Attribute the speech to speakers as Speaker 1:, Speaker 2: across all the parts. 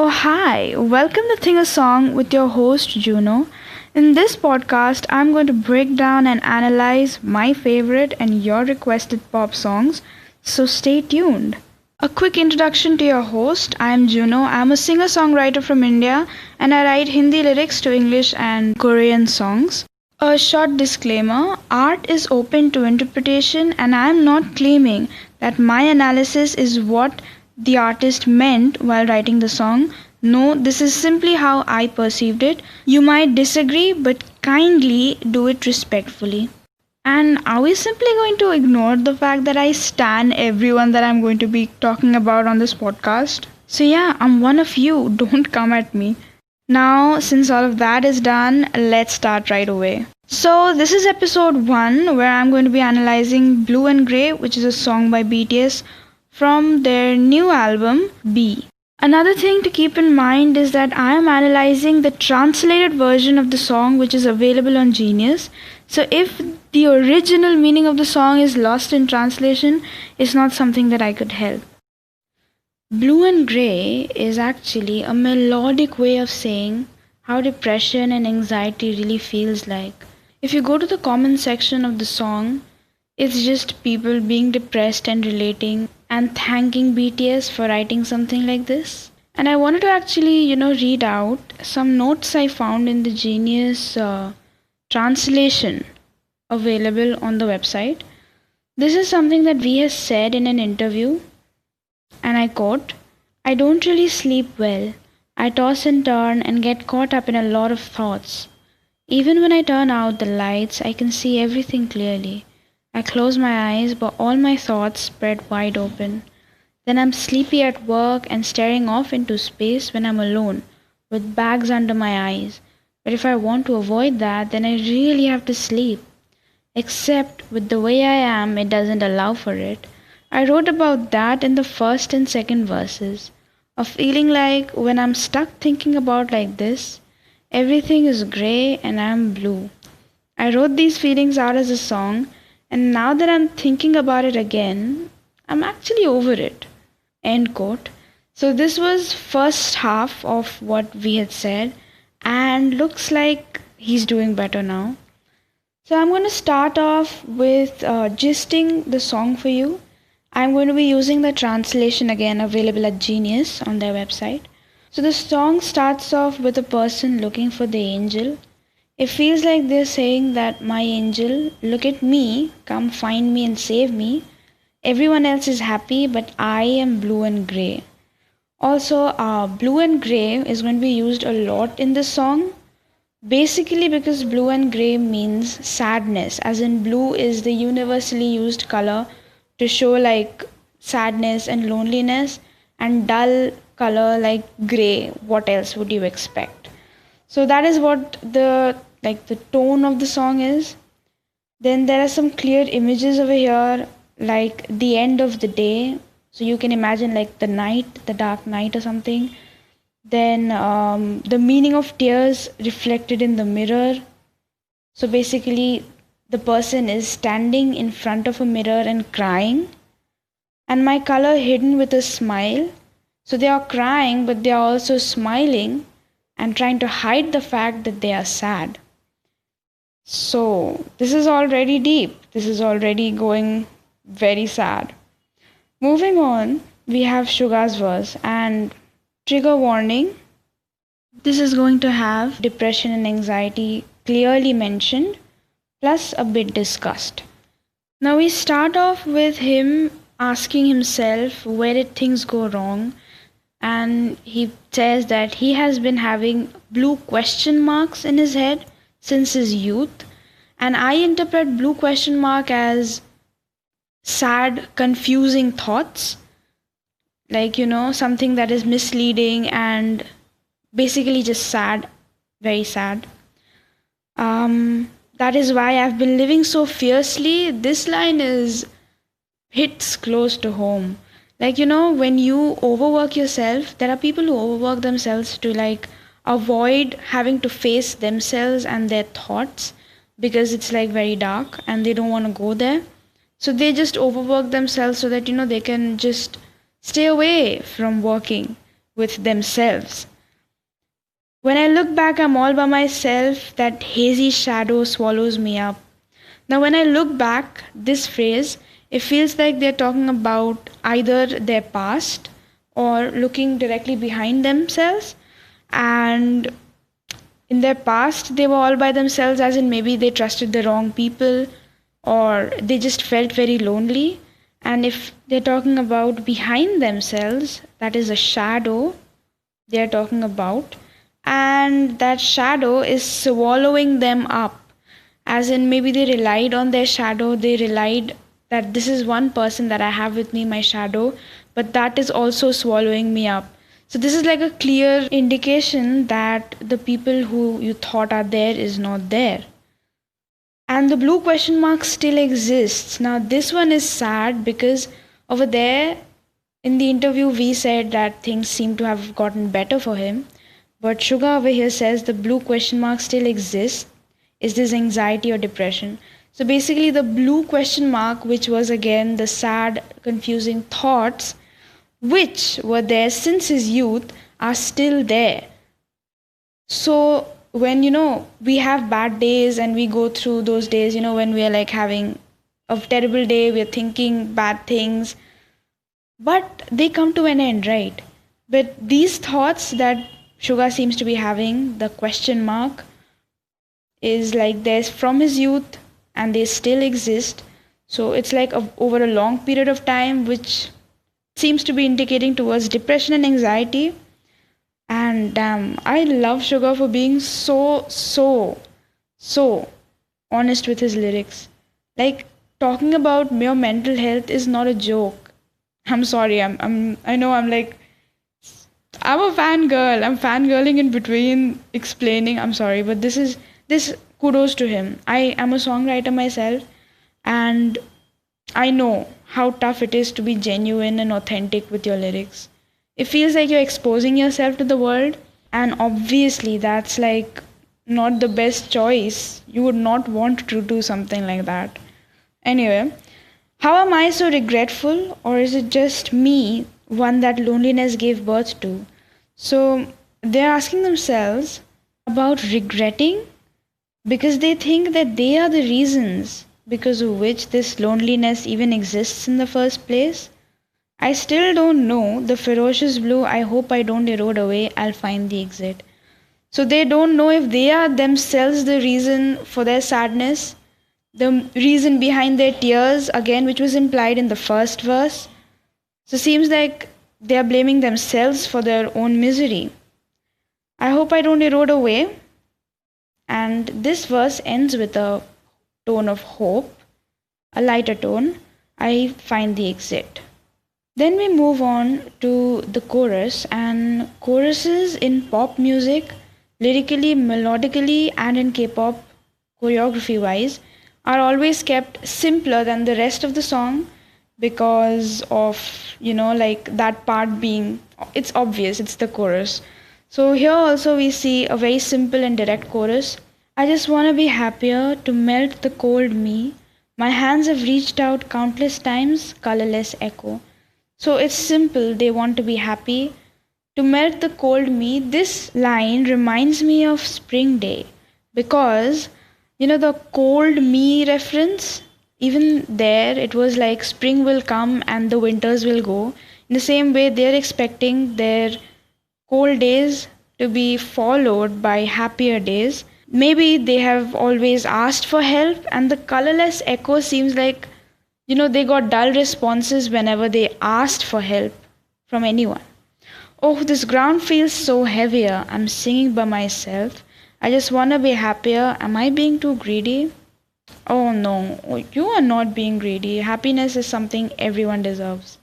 Speaker 1: Oh, hi. Welcome to Think a Song with your host, Juno. In this podcast, I'm going to break down and analyze my favorite and your requested pop songs, so stay tuned. A quick introduction to your host. I am Juno. I'm a singer songwriter from India and I write Hindi lyrics to English and Korean songs. A short disclaimer: art is open to interpretation, and I am not claiming that my analysis is what the artist meant while writing the song. No, this is simply how I perceived it. You might disagree, but kindly do it respectfully. And are we simply going to ignore the fact that I stan everyone that I'm going to be talking about on this podcast? So, yeah, I'm one of you. Don't come at me. Now, since all of that is done, let's start right away. So, this is episode 1 where I'm going to be analyzing Blue and Grey, which is a song by BTS from their new album B. Another thing to keep in mind is that I am analyzing the translated version of the song which is available on Genius. So if the original meaning of the song is lost in translation, it's not something that I could help. Blue and Grey is actually a melodic way of saying how depression and anxiety really feels like. If you go to the comment section of the song, it's just people being depressed and relating and thanking BTS for writing something like this. And I wanted to actually, read out some notes I found in the Genius translation available on the website. This is something that V has said in an interview, and I quote, "I don't really sleep well. I toss and turn and get caught up in a lot of thoughts. Even when I turn out the lights, I can see everything clearly. I close my eyes, but all my thoughts spread wide open. Then I'm sleepy at work and staring off into space when I'm alone, with bags under my eyes. But if I want to avoid that, then I really have to sleep. Except with the way I am, it doesn't allow for it." I wrote about that in the first and second verses, of feeling like when I'm stuck thinking about like this, everything is grey and I'm blue. I wrote these feelings out as a song, and now that I'm thinking about it again, I'm actually over it. End quote. So this was first half of what we had said, and looks like he's doing better now. So I'm going to start off with gisting the song for you. I'm going to be using the translation again available at Genius on their website. So the song starts off with a person looking for the angel. It feels like they're saying that, "My angel, look at me, come find me and save me. Everyone else is happy, but I am blue and grey." Also, blue and grey is going to be used a lot in this song, basically because blue and grey means sadness, as in blue is the universally used color to show like sadness and loneliness, and dull color like grey. What else would you expect? So that is what the tone of the song is. Then there are some clear images over here, like the end of the day. So you can imagine like the night, the dark night or something. Then the meaning of tears reflected in the mirror. So basically the person is standing in front of a mirror and crying. And my color hidden with a smile. So they are crying, but they are also smiling and trying to hide the fact that they are sad. So this is already deep. This is already going very sad. Moving on, we have Suga's verse, and trigger warning. This is going to have depression and anxiety clearly mentioned, plus a bit discussed. Now we start off with him asking himself where did things go wrong, and he says that he has been having blue question marks in his head since his youth, and I interpret blue question mark as sad, confusing thoughts, like something that is misleading and basically just sad, very sad. That is why I've been living so fiercely. This line hits close to home. Like when you overwork yourself, there are people who overwork themselves to avoid having to face themselves and their thoughts, because it's like very dark and they don't want to go there. So they just overwork themselves so that they can just stay away from working, with themselves. When I look back, I'm all by myself, that hazy shadow swallows me up. Now, when I look back, this phrase, it feels like they're talking about either their past or looking directly behind themselves. And in their past, they were all by themselves, as in maybe they trusted the wrong people or they just felt very lonely. And if they're talking about behind themselves, that is a shadow they're talking about. And that shadow is swallowing them up, as in maybe they relied on their shadow, they relied that this is one person that I have with me, my shadow, but that is also swallowing me up. So this is like a clear indication that the people who you thought are there is not there. And the blue question mark still exists. Now this one is sad because over there in the interview we said that things seem to have gotten better for him. But Sugar over here says the blue question mark still exists. Is this anxiety or depression? So basically the blue question mark, which was again the sad, confusing thoughts, which were there since his youth, are still there. So when, we have bad days and we go through those days, when we are like having a terrible day, we are thinking bad things, but they come to an end, right? But these thoughts that Suga seems to be having, the question mark, is like there's from his youth and they still exist. So it's like over a long period of time, which seems to be indicating towards depression and anxiety. And damn, I love Suga for being so honest with his lyrics. Like talking about your mental health is not a joke. I'm sorry, I know I'm a fangirl. I'm fangirling in between explaining. I'm sorry, but this kudos to him. I am a songwriter myself, and I know how tough it is to be genuine and authentic with your lyrics. It feels like you're exposing yourself to the world, and obviously that's like not the best choice. You would not want to do something like that. Anyway, how am I so regretful, or is it just me, one that loneliness gave birth to? So they're asking themselves about regretting because they think that they are the reasons because of which this loneliness even exists in the first place. I still don't know the ferocious blue. I hope I don't erode away. I'll find the exit. So they don't know if they are themselves the reason for their sadness, the reason behind their tears, again, which was implied in the first verse. So it seems like they are blaming themselves for their own misery. I hope I don't erode away. And this verse ends with a tone of hope, a lighter tone. I find the exit. Then we move on to the chorus, and choruses in pop music, lyrically, melodically, and in K-pop, choreography wise, are always kept simpler than the rest of the song because of, like that part being, it's obvious, it's the chorus. So here also we see a very simple and direct chorus. I just want to be happier to melt the cold me. My hands have reached out countless times, colorless echo. So it's simple, they want to be happy. To melt the cold me, this line reminds me of spring day because, the cold me reference, even there it was like spring will come and the winters will go. In the same way, they're expecting their cold days to be followed by happier days. Maybe they have always asked for help, and the colorless echo seems like, they got dull responses whenever they asked for help from anyone. Oh, this ground feels so heavier. I'm singing by myself. I just want to be happier. Am I being too greedy? Oh no, you are not being greedy. Happiness is something everyone deserves.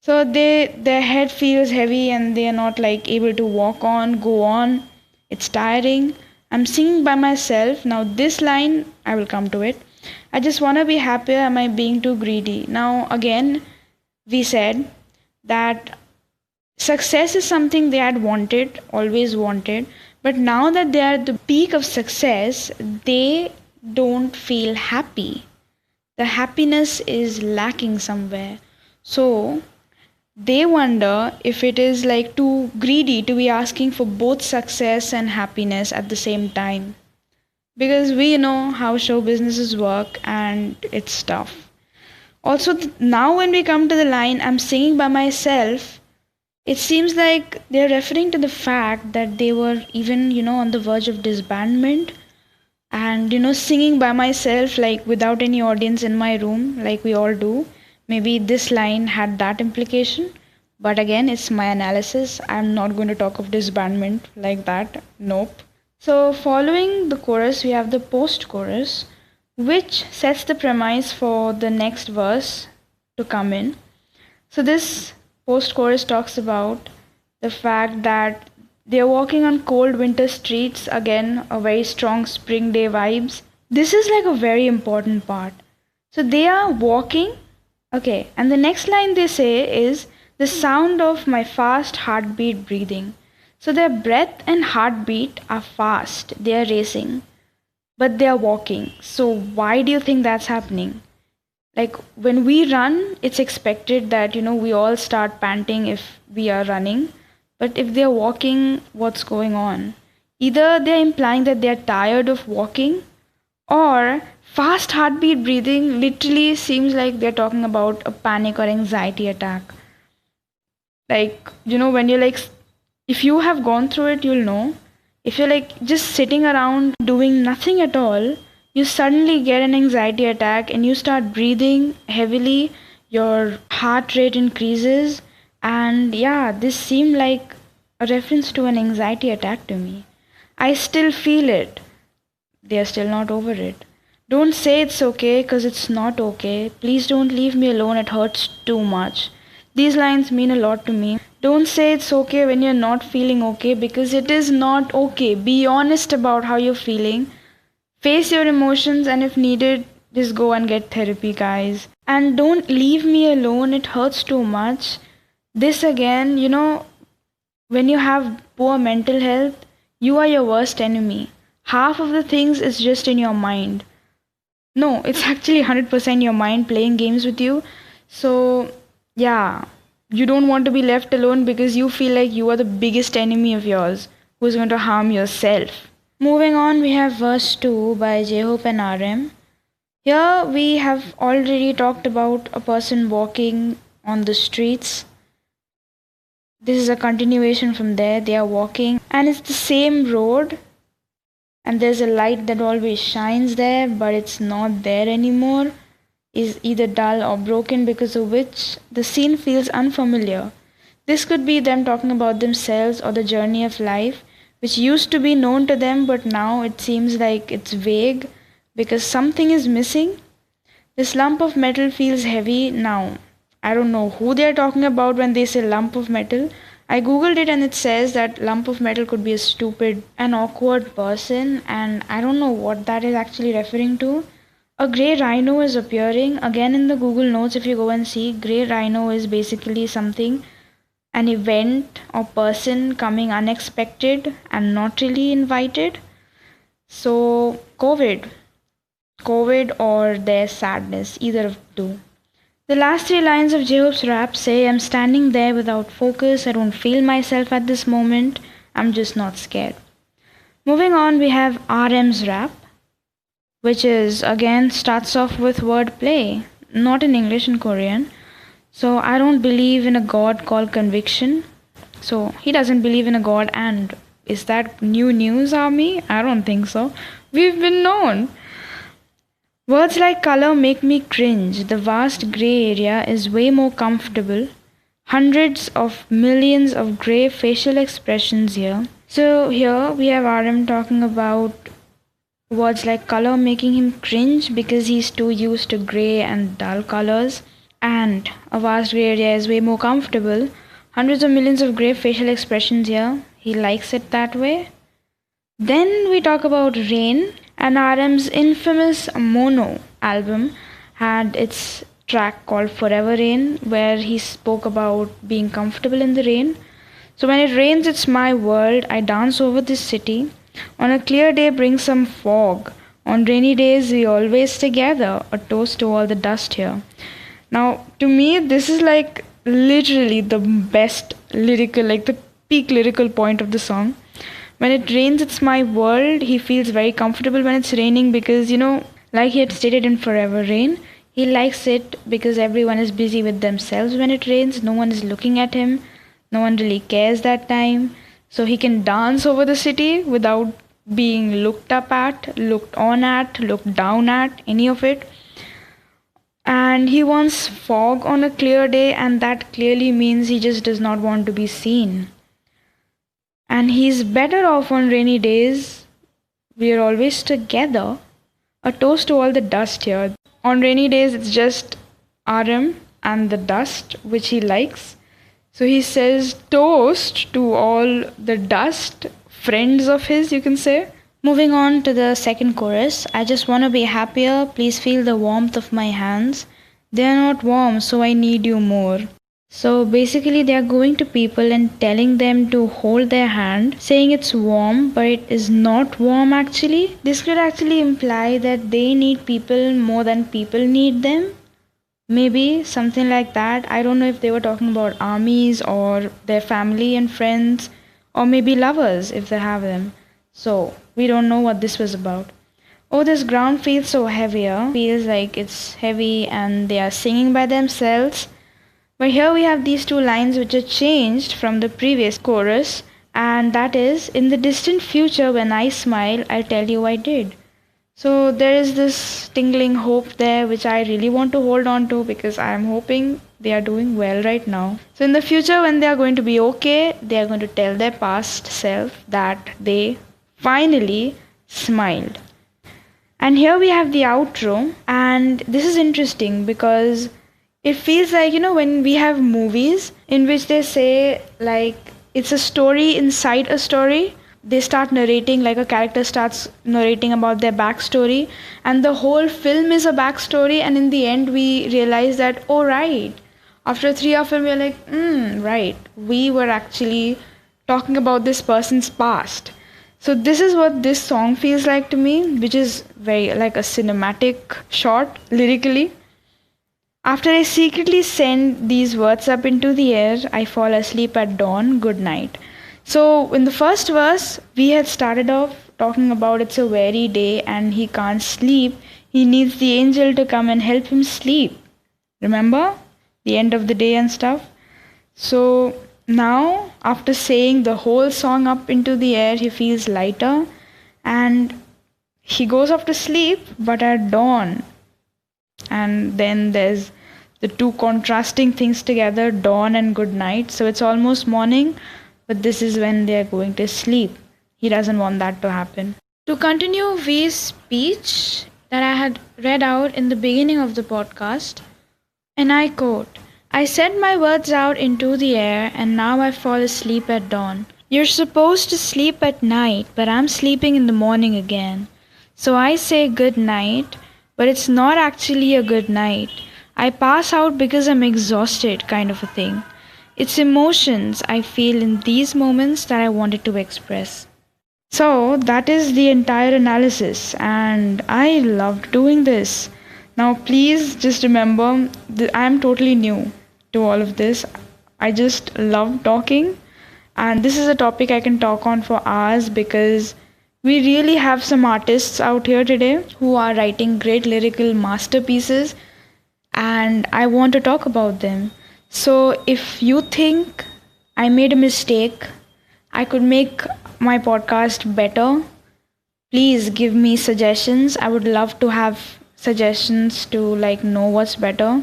Speaker 1: So their head feels heavy and they are not like able to walk on, go on. It's tiring. I'm singing by myself. Now this line, I will come to it. I just want to be happier. Am I being too greedy? Now again, we said that success is something they had wanted, always wanted. But now that they are at the peak of success, they don't feel happy. The happiness is lacking somewhere. So they wonder if it is like too greedy to be asking for both success and happiness at the same time. Because we know how show businesses work and it's tough. Also, now when we come to the line, I'm singing by myself, it seems like they're referring to the fact that they were even, on the verge of disbandment and, singing by myself, like without any audience in my room, like we all do. Maybe this line had that implication. But again, it's my analysis. I'm not going to talk of disbandment like that. Nope. So, following the chorus, we have the post chorus, which sets the premise for the next verse to come in. So, this post chorus talks about the fact that they're walking on cold winter streets, again, a very strong spring day vibes. This is like a very important part. So, they are walking, okay, and the next line they say is the sound of my fast heartbeat breathing. So their breath and heartbeat are fast, they are racing, but they are walking. So why do you think that's happening? Like when we run, it's expected that we all start panting if we are running, but if they are walking, what's going on? Either they're implying that they're tired of walking, or fast heartbeat breathing literally seems like they're talking about a panic or anxiety attack. Like, when you're like, if you have gone through it, you'll know. If you're like just sitting around doing nothing at all, you suddenly get an anxiety attack and you start breathing heavily, your heart rate increases, and yeah, this seemed like a reference to an anxiety attack to me. I still feel it. They are still not over it. Don't say it's okay because it's not okay. Please don't leave me alone, it hurts too much. These lines mean a lot to me. Don't say it's okay when you're not feeling okay because it is not okay. Be honest about how you're feeling. Face your emotions and if needed, just go and get therapy, guys. And don't leave me alone, it hurts too much. This again, when you have poor mental health, you are your worst enemy. Half of the things is just in your mind. No, it's actually 100% your mind playing games with you. So, yeah, you don't want to be left alone because you feel like you are the biggest enemy of yours who's going to harm yourself. Moving on, we have verse 2 by J-Hope and RM. Here we have already talked about a person walking on the streets. This is a continuation from there. They are walking and it's the same road and there's a light that always shines there, but it's not there anymore. Is either dull or broken, because of which the scene feels unfamiliar. This could be them talking about themselves or the journey of life, which used to be known to them, but now it seems like it's vague because something is missing. This lump of metal feels heavy now. I don't know who they're talking about when they say lump of metal. I googled it and it says that lump of metal could be a stupid and awkward person, and I don't know what that is actually referring to. A grey rhino is appearing again in the Google Notes. If you go and see, grey rhino is basically something, an event or person coming unexpected and not really invited. So COVID or their sadness, either of two. The last three lines of J-Hope's rap say, I'm standing there without focus, I don't feel myself at this moment, I'm just not scared. Moving on, we have RM's rap, which is again starts off with wordplay, not in English, in Korean. So I don't believe in a god called conviction. So he doesn't believe in a god, and is that new news, Army? I don't think so. We've been known. Words like color make me cringe. The vast grey area is way more comfortable. Hundreds of millions of grey facial expressions here. So here we have RM talking about words like color making him cringe because he's too used to grey and dull colors, and a vast grey area is way more comfortable. Hundreds of millions of grey facial expressions here. He likes it that way. Then we talk about rain, and RM's infamous Mono album had its track called Forever Rain, where he spoke about being comfortable in the rain. So when it rains, it's my world. I dance over this city. On a clear day, bring some fog. On rainy days, we always together. A toast to all the dust here. Now, to me, this is like literally the best lyrical, like the peak lyrical point of the song. When it rains, it's my world. He feels very comfortable when it's raining because, like he had stated in Forever Rain, he likes it because everyone is busy with themselves when it rains. No one is looking at him. No one really cares that time. So he can dance over the city without being looked up at, looked on at, looked down at, any of it. And he wants fog on a clear day, and that clearly means he just does not want to be seen. And he's better off on rainy days. We are always together. A toast to all the dust here. On rainy days, it's just Aram and the dust, which he likes. So he says toast to all the dust, friends of his, you can say. Moving on to the second chorus. I just want to be happier. Please feel the warmth of my hands. They are not warm, so I need you more. So basically they are going to people and telling them to hold their hand, saying it's warm, but it is not warm actually. This could actually imply that they need people more than people need them. Maybe something like that. I don't know if they were talking about armies or their family and friends, or maybe lovers if they have them. So we don't know what this was about. Oh, this ground feels so heavier. Feels like it's heavy and they are singing by themselves. But here we have these two lines which are changed from the previous chorus, and that is, in the distant future when I smile, I'll tell you I did. So there is this tingling hope there which I really want to hold on to because I am hoping they are doing well right now. So in the future when they are going to be okay, they are going to tell their past self that they finally smiled. And here we have the outro, and this is interesting because it feels like, when we have movies in which they say like it's a story inside a story. They start narrating, like a character starts narrating about their backstory, and the whole film is a backstory, and in the end we realize that, oh right, after a 3-hour film we're like, right, we were actually talking about this person's past. So this is what this song feels like to me, which is very like a cinematic shot lyrically. After I secretly send these words up into the air, I fall asleep at dawn, good night. So in the first verse, we had started off talking about it's a weary day and he can't sleep. He needs the angel to come and help him sleep. Remember? The end of the day and stuff. So now, after saying the whole song up into the air, he feels lighter and he goes off to sleep, but at dawn. And then there's the two contrasting things together, dawn and good night. So it's almost morning, but this is when they're going to sleep. He doesn't want that to happen. To continue V's speech that I had read out in the beginning of the podcast, and I quote, I sent my words out into the air and now I fall asleep at dawn. You're supposed to sleep at night, but I'm sleeping in the morning again. So I say good night, but it's not actually a good night. I pass out because I'm exhausted, kind of a thing. It's emotions I feel in these moments that I wanted to express. So that is the entire analysis, and I loved doing this. Now please just remember that I am totally new to all of this. I just love talking, and this is a topic I can talk on for hours because we really have some artists out here today who are writing great lyrical masterpieces, and I want to talk about them. So if you think I made a mistake, I could make my podcast better, please give me suggestions. I would love to have suggestions to know what's better.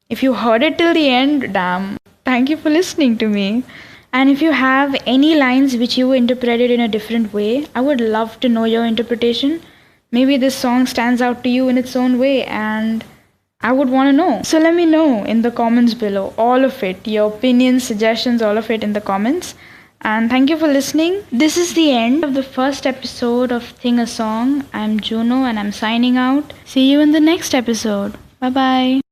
Speaker 1: If you heard it till the end, damn, thank you for listening to me. And if you have any lines which you interpreted in a different way, I would love to know your interpretation. Maybe this song stands out to you in its own way and I would want to know. So let me know in the comments below, all of it, your opinions, suggestions, all of it in the comments. And thank you for listening. This is the end of the first episode of Sing a Song. I'm Joono and I'm signing out. See you in the next episode. Bye bye.